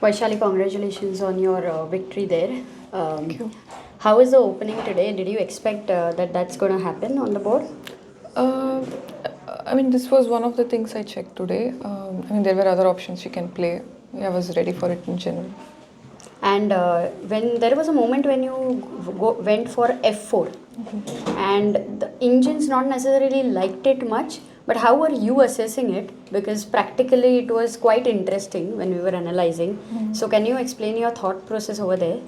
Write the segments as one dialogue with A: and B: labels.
A: Vaishali, congratulations on your victory there.
B: Thank you.
A: How is the opening today? Did you expect that that's going to happen on the board?
B: Uh, I mean, this was one of the things I checked today. I mean, there were other options she can play. I was ready for it in general.
A: And when there was a moment when you went for F4, and the engines not necessarily liked it much, but how were you assessing it? Because practically it was quite interesting when we were analyzing. So can you explain your thought process over there?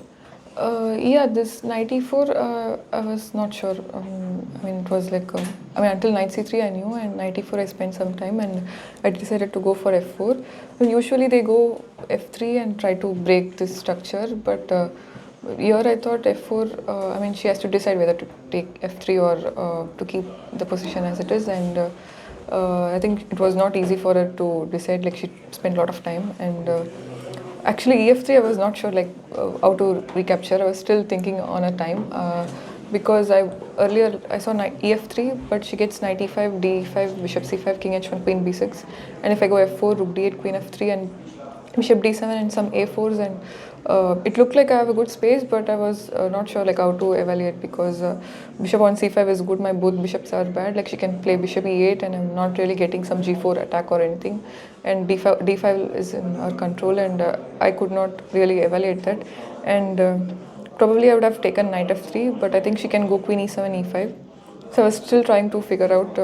B: Yeah, this knight e4, I was not sure. I mean, it was like, I mean, until knight c3 I knew, and knight e4 I spent some time, and I decided to go for f4. I mean, usually they go f3 and try to break this structure, but here I thought f4, I mean, she has to decide whether to take f3 or to keep the position as it is, and I think it was not easy for her to decide, like she spent a lot of time, and actually, EF3, I was not sure like how to recapture. I was still thinking on a time because earlier I saw EF3, but she gets knight E5, D5, bishop C5, king H1, queen B6, and if I go F4, rook D8, queen F3, and bishop D7 and some A4s, and it looked like I have a good space, but I was not sure like how to evaluate because bishop on C5 is good. My both bishops are bad. Like she can play bishop E8, and I'm not really getting some G4 attack or anything. And D5 is in our control, and I could not really evaluate that. And probably I would have taken knight F3, but I think she can go queen E7, E5. So I was still trying to figure out,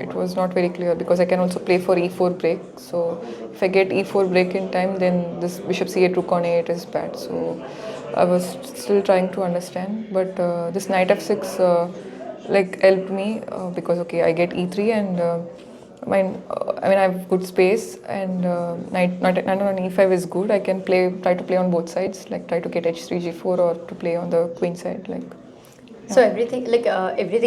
B: it was not very clear because I can also play for e4 break. So if I get e4 break in time, then this bishop c8 rook on a8 is bad. So I was still trying to understand. But this knight f6 like helped me because okay, I get e3 and I mean I have good space and knight on e5 is good. I can try to play on both sides, like try to get h3 g4 or to play on the queen side like.
A: So everything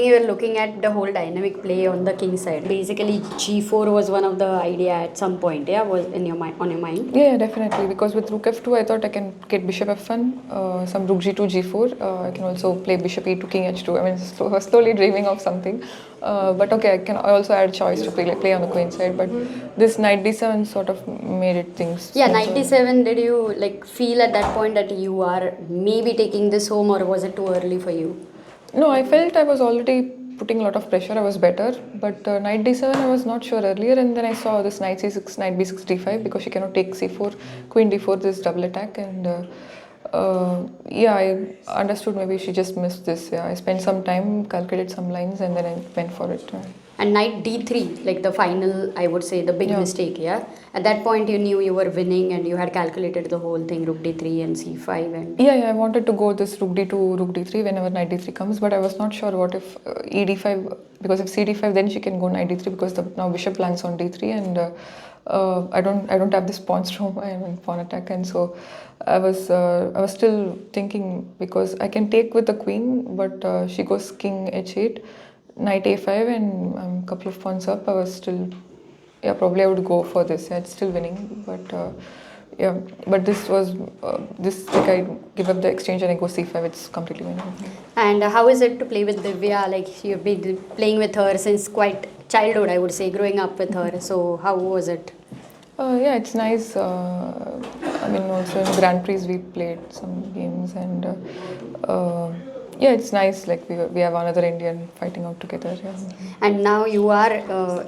A: you were looking at the whole dynamic play on the king side. Basically, G4 was one of the idea at some point. Yeah, was in your mind on your mind.
B: Yeah, definitely. Because with rook f2, I thought I can get bishop f1, some rook g2, g4. I can also play bishop e2, king h2. I mean, slowly dreaming of something. But okay, I also add choice to play on the queen side. But this knight d7 sort of made it things.
A: Yeah, 97. Did you like feel at that point that you are maybe taking this home, or was it too early for you?
B: No, I felt I was already putting a lot of pressure. I was better, but knight d7 I was not sure earlier, and then I saw this knight c6, knight b6, d5 because she cannot take c4, queen d4, this double attack, and yeah, I understood maybe she just missed this. Yeah, I spent some time, calculated some lines, and then I went for it.
A: And knight d3, like the final, I would say the big mistake. Yeah, at that point you knew you were winning and you had calculated the whole thing, rook d3 and c5 and
B: yeah, I wanted to go this rook d2, rook d3 whenever knight d3 comes, but I was not sure what if e d5, because if c d5 then she can go knight d3 because now bishop lands on d3, and I don't have this pawn storm. I am in pawn attack, and so I was still thinking because I can take with the queen, but she goes king h8, knight a5, and a couple of pawns up. I was still, yeah, probably I would go for this. Yeah, it's still winning, but yeah, but this was this like I give up the exchange and I go c5. It's completely winning.
A: And how is it to play with Divya? Like you've been playing with her since quite childhood, I would say, growing up with her. So how was it?
B: Yeah, it's nice. I mean, also in Grand Prix we played some games, and yeah, it's nice. Like we have another Indian fighting out together. Yeah.
A: And now you are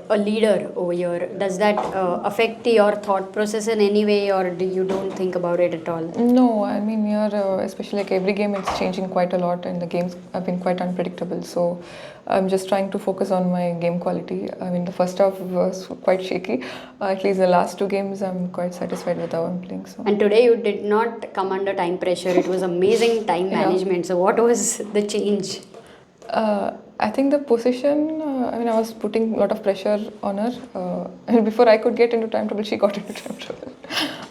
A: a leader over here. Does that affect your thought process in any way, or do you don't think about it at all?
B: No, I mean here, especially like every game, it's changing quite a lot, and the games have been quite unpredictable. So I'm just trying to focus on my game quality. I mean, the first half was quite shaky. At least the last two games, I'm quite satisfied with how I'm playing. So.
A: And today you did not come under time pressure. It was amazing time management. So what was the change?
B: I think the position, I mean, I was putting a lot of pressure on her. And before I could get into time trouble, she got into time trouble.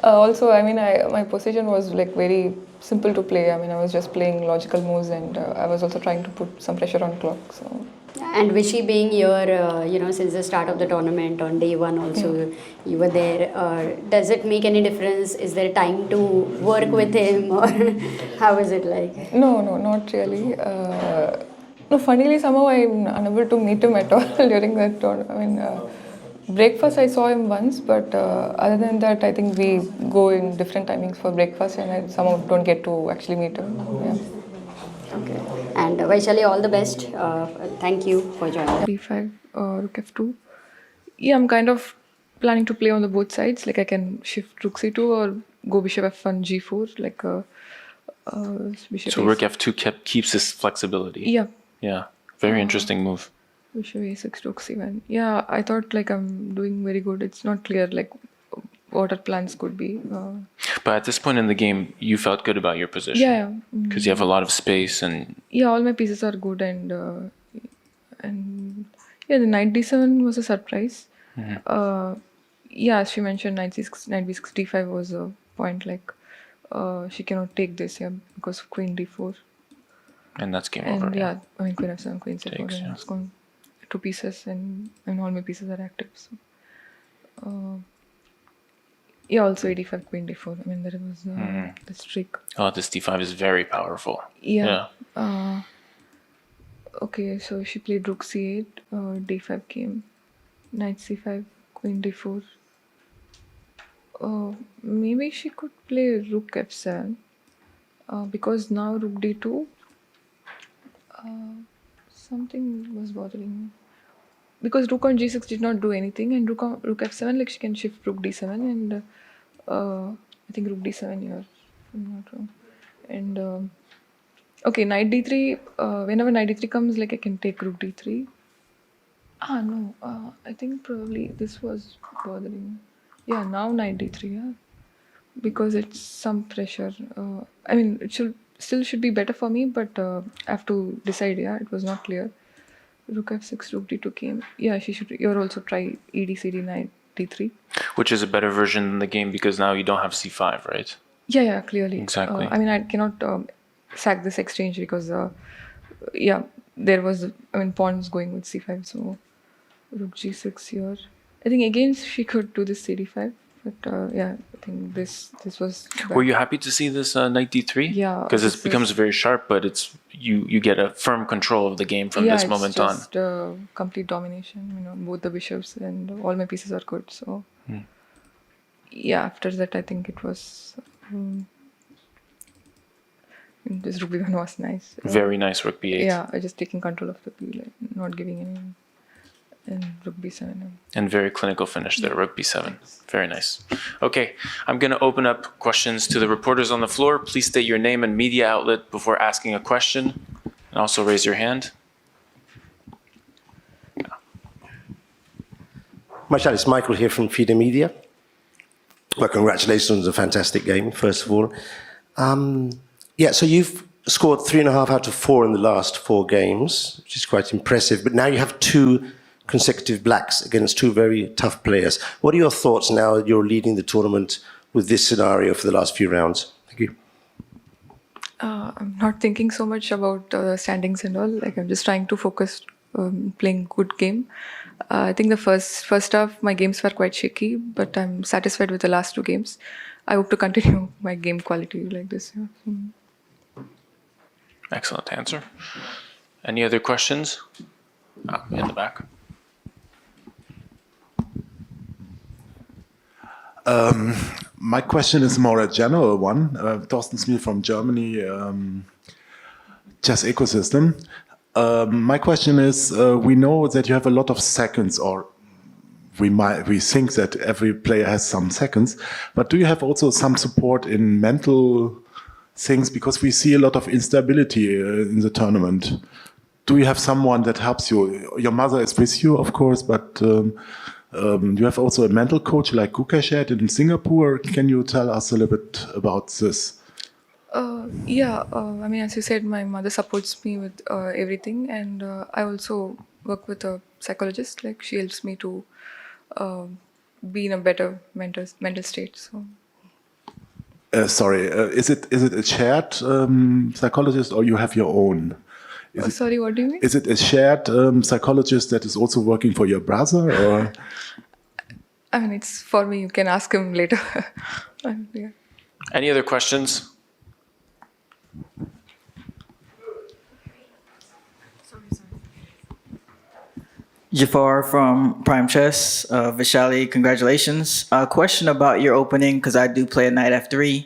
B: Also, I mean, my position was like very simple to play. I mean, I was just playing logical moves, and I was also trying to put some pressure on clock. So.
A: And Vishy being here, since the start of the tournament on day one also, you were there. Does it make any difference? Is there time to work with him, or how is it like?
B: No, not really. No, funnily somehow I'm unable to meet him at all during that tournament. I mean, breakfast I saw him once, but other than that, I think we go in different timings for breakfast, and I somehow don't get to actually meet him. Yeah.
A: Okay. And Vaishali, all the best. Thank you for joining.
B: D5, rook f2. Yeah, I'm kind of planning to play on the both sides. Like I can shift rook c2 or go bishop f1 g4. Like bishop.
C: So rook f2 keeps this flexibility.
B: Yeah.
C: Yeah. Very interesting move.
B: Bishop a6 rook c1. Yeah, I thought like I'm doing very good. It's not clear like what our plans could be.
C: But at this point in the game, you felt good about your position.
B: Yeah.
C: Because you have a lot of space and.
B: Yeah, all my pieces are good, and yeah, the knight d7 was a surprise. Yeah, as she mentioned, knight c6, knight b6, d5 was a point like she cannot take this, yeah, because of queen d4.
C: And that's game
B: And
C: over.
B: yeah, I mean queen f7, queen c4,
C: Takes,
B: and
C: yeah.
B: it's gone 2 pieces, and all my pieces are active. So, yeah, also a5, queen d4. I mean there was the streak.
C: Oh, this d5 is very powerful.
B: Yeah. Okay, so she played rook c8, d5 came, knight c5, queen d4. Maybe she could play rook f7 because now rook d2. Something was bothering me because rook on g6 did not do anything, and rook f7, like she can shift rook d7, and I think rook d7 here, if I'm not wrong. And okay, knight d3. Whenever knight d3 comes, like I can take rook d3. No. I think probably this was bothering me. Yeah, now knight d3. Yeah, because it's some pressure. I mean, it should be better for me, but I have to decide. Yeah, it was not clear. Rook f6, rook d2 came. Yeah, you're also try ed cd knight d3.
C: Which is a better version than the game because now you don't have c5, right?
B: Yeah, clearly.
C: Exactly.
B: I mean, I cannot sack this exchange because yeah, there was pawns going with c5, so rook g6 here. I think again she could do this cd5, but yeah, I think this was bad.
C: Were you happy to see this knight d3?
B: Yeah,
C: Because it becomes very sharp, but it's you get a firm control of the game from this moment on.
B: Yeah, it's just complete domination. Both the bishops and all my pieces are good. So yeah, after that I think it was this rook b1 was nice.
C: Very nice rook b8.
B: Yeah, I just taking control of the b, like not giving any. And rook b7.
C: And very clinical finish there, rook b7. Very nice. Okay, I'm going to open up questions to the reporters on the floor. Please state your name and media outlet before asking a question. And also raise your hand.
D: Vaishali, it's Michael here from FIDE Media. Well, congratulations on the fantastic game, first of all. Yeah, so you've scored 3.5 out of 4 in the last 4 games, which is quite impressive. But now you have 2 consecutive blacks against 2 very tough players. What are your thoughts now that you're leading the tournament with this scenario for the last few rounds? Thank you.
B: I'm not thinking so much about standings and all. Like I'm just trying to focus playing good game. I think the first half my games were quite shaky, but I'm satisfied with the last 2 games. I hope to continue my game quality like this. Yeah.
C: Excellent answer. Any other questions? In the back.
E: My question is more a general one. Thorsten Smil from Germany, chess ecosystem. My question is, we know that you have a lot of seconds, or we think that every player has some seconds, but do you have also some support in mental things? Because we see a lot of instability in the tournament. Do you have someone that helps you? Your mother is with you, of course, but you have also a mental coach like Gukesh had in Singapore. Can you tell us a little bit about this?
B: Yeah, I mean, as you said, my mother supports me with everything, and I also work with a psychologist. Like she helps me to be in a better mental state. So.
E: Sorry, is it a shared psychologist or you have your own?
B: Sorry, what do you mean?
E: Is it a shared psychologist that is also working for your brother, or?
B: I mean, it's for me. You can ask him later. Yeah.
C: Any other questions?
F: Jafar from Prime Chess. Vaishali, congratulations. A question about your opening, because I do play at knight f3.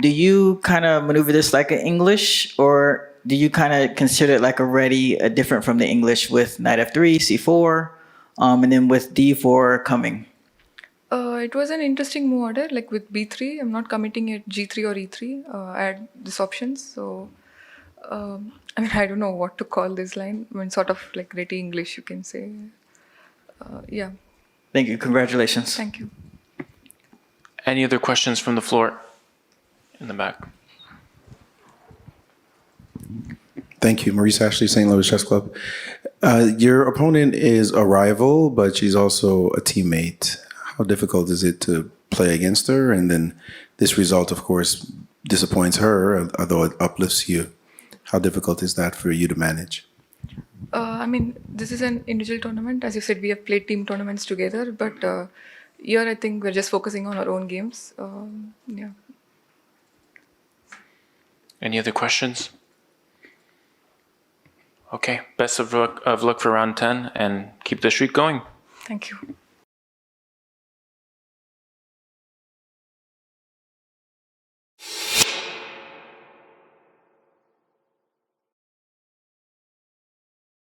F: Do you kind of maneuver this like an English, or do you kind of consider it like already different from the English with knight f3, c4, and then with d4 coming?
B: It was an interesting move order, like with b3. I'm not committing at g3 or e3. I had these options, so I mean, I don't know what to call this line. I mean, sort of like gritty English, you can say. Yeah,
F: Thank you. Congratulations.
B: thank you.
C: Any other questions from the floor? In the back.
G: Thank you. Maurice Ashley, St. Louis Chess Club. Your opponent is a rival, but she's also a teammate. How difficult is it to play against her? And then this result, of course, disappoints her, although it uplifts you. How difficult is that for you to manage?
B: I mean, this is an individual tournament. As you said, we have played team tournaments together, but here I think we're just focusing on our own games. Yeah.
C: Any other questions? Okay, best of luck for round 10 and keep the streak going.
B: Thank you.